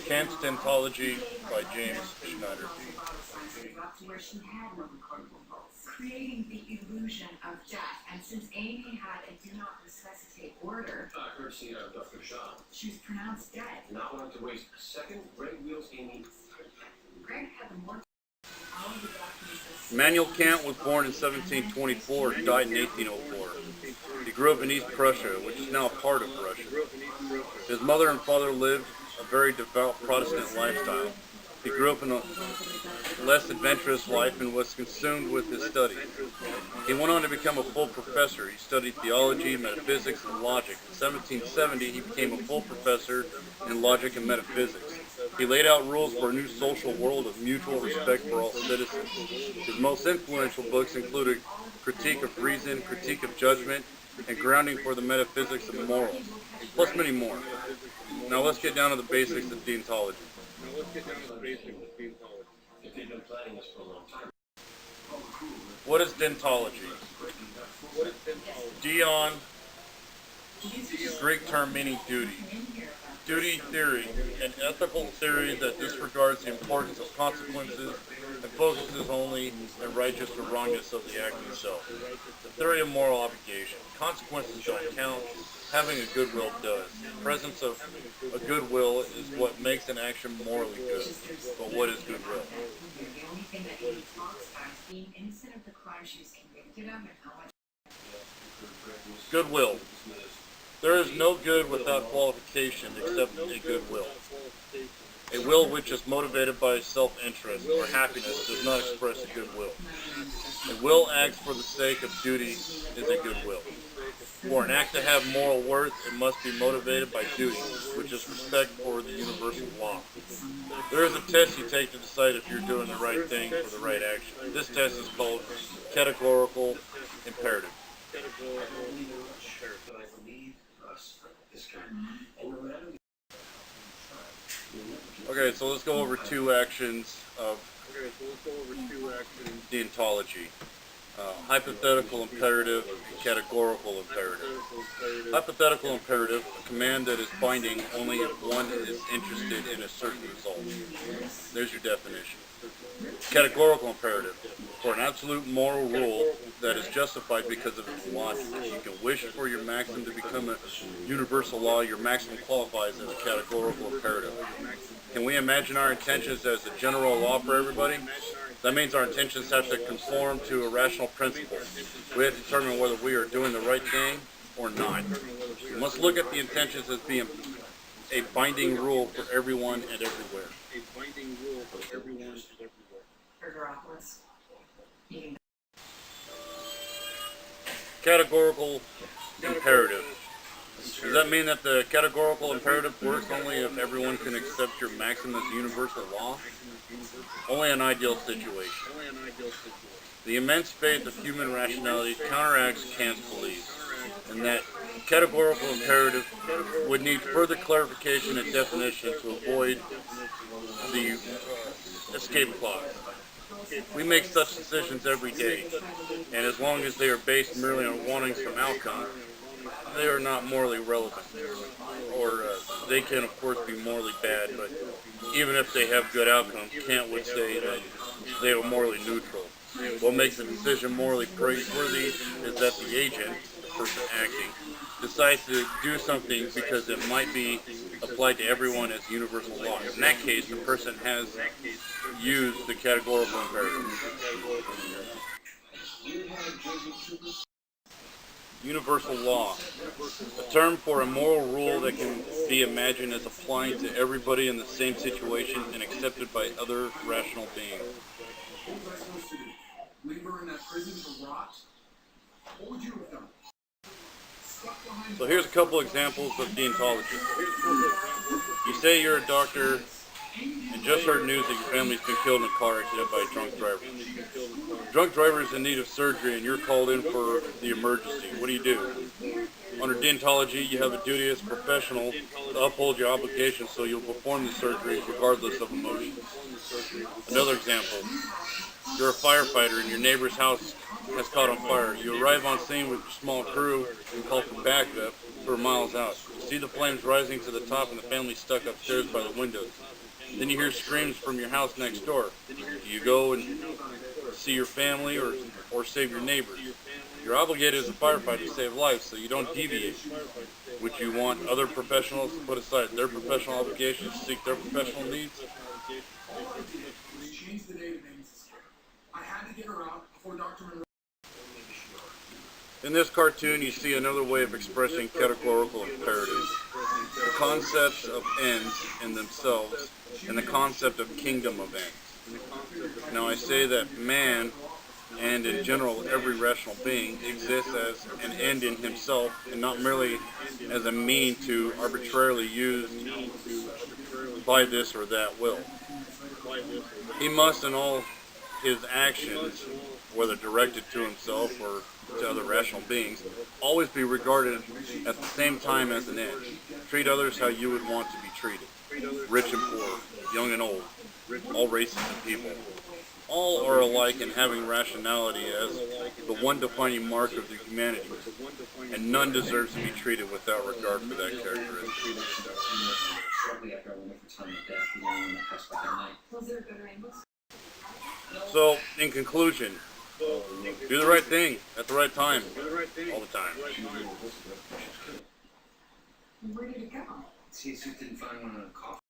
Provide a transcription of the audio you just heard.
Kant's Deontology by James Schneider. Creating the illusion of death. And since Amy had a do not resuscitate order, Dr. Shaw, she was pronounced dead. Not wanting to waste a second, Greg wheels Amy. Greg had the more. Immanuel Kant was born in 1724 and died in 1804. He grew up in East Prussia, which is now a part of Russia. His mother and father lived a very devout Protestant lifestyle. He grew up in a less adventurous life and was consumed with his studies. He went on to become a full professor. He studied theology, metaphysics, and logic. In 1770, he became a full professor in logic and metaphysics. He laid out rules for a new social world of mutual respect for all citizens. His most influential books included Critique of Reason, Critique of Judgment, and Grounding for the Metaphysics of Morals, plus many more. Now let's get down to the basics of deontology. What is deontology? Deon, Greek term meaning duty. Duty theory, an ethical theory that disregards the importance of consequences and focuses only on righteous or wrongness of the act itself. The theory of moral obligation. Consequences don't count. Having a goodwill does. The presence of a goodwill is what makes an action morally good. But what is goodwill? Goodwill. There is no good without qualification except a goodwill. A will which is motivated by self-interest or happiness does not express a goodwill. A will acts for the sake of duty is a goodwill. For an act to have moral worth, it must be motivated by duty, which is respect for the universal law. There is a test you take to decide if you're doing the right thing for the right action. This test is called categorical imperative. Okay, so let's go over two actions of deontology. Hypothetical imperative and categorical imperative. Hypothetical imperative, a command that is binding only if one is interested in a certain result. There's your definition. Categorical imperative, for an absolute moral rule that is justified because of its logic. If you can wish for your maxim to become a universal law, your maxim qualifies as a categorical imperative. Can we imagine our intentions as a general law for everybody? That means our intentions have to conform to a rational principle. We have to determine whether we are doing the right thing or not. We must look at the intentions as being a binding rule for everyone and everywhere. Categorical imperative. Does that mean that the categorical imperative works only if everyone can accept your maxim as universal law? Only an ideal situation. The immense faith of human rationality counteracts Kant's belief, and that categorical imperative would need further clarification and definition to avoid the escape clause. We make such decisions every day, and as long as they are based merely on wanting some outcome, they are not morally relevant. Or they can, of course, be morally bad, but even if they have good outcomes, Kant would say that they are morally neutral. What makes a decision morally praiseworthy is that the agent, the person acting, decides to do something because it might be applied to everyone as universal law. In that case, the person has used the categorical imperative. Universal law, a term for a moral rule that can be imagined as applying to everybody in the same situation and accepted by other rational beings. So here's a couple examples of deontology. You say you're a doctor and just heard news that your family's been killed in a car accident by a drunk driver. The drunk driver is in need of surgery and you're called in for the emergency. What do? Under deontology, you have a duty as a professional to uphold your obligations, so you'll perform the surgery regardless of emotions. Another example, you're a firefighter and your neighbor's house has caught on fire. You arrive on scene with your small crew and call for backup for miles out. see the flames rising to the top and the family stuck upstairs by the windows. Then you hear screams from your house next door. Do you go and see your family or save your neighbors? You're obligated as a firefighter to save lives, so you don't deviate. Would you want other professionals to put aside their professional obligations to seek their professional needs? All I did was change the date of Amos's care. I had to get her out before Dr. Monroe. In this cartoon, you see another way of expressing categorical imperatives. The concepts of ends in themselves and the concept of kingdom of ends. Now I say that man, and in general every rational being, exists as an end in himself and not merely as a mean to arbitrarily used by this or that will. He must in all his actions, whether directed to himself or to other rational beings, always be regarded at the same time as an end. Treat others how you would want to be treated. Rich and poor, young and old, all races and people. All are alike in having rationality as the one defining mark of their humanity, and none deserves to be treated without regard for that characteristic. So, in conclusion, do the right thing at the right time, all the time. Where did it go? See if you didn't find one on a coffee.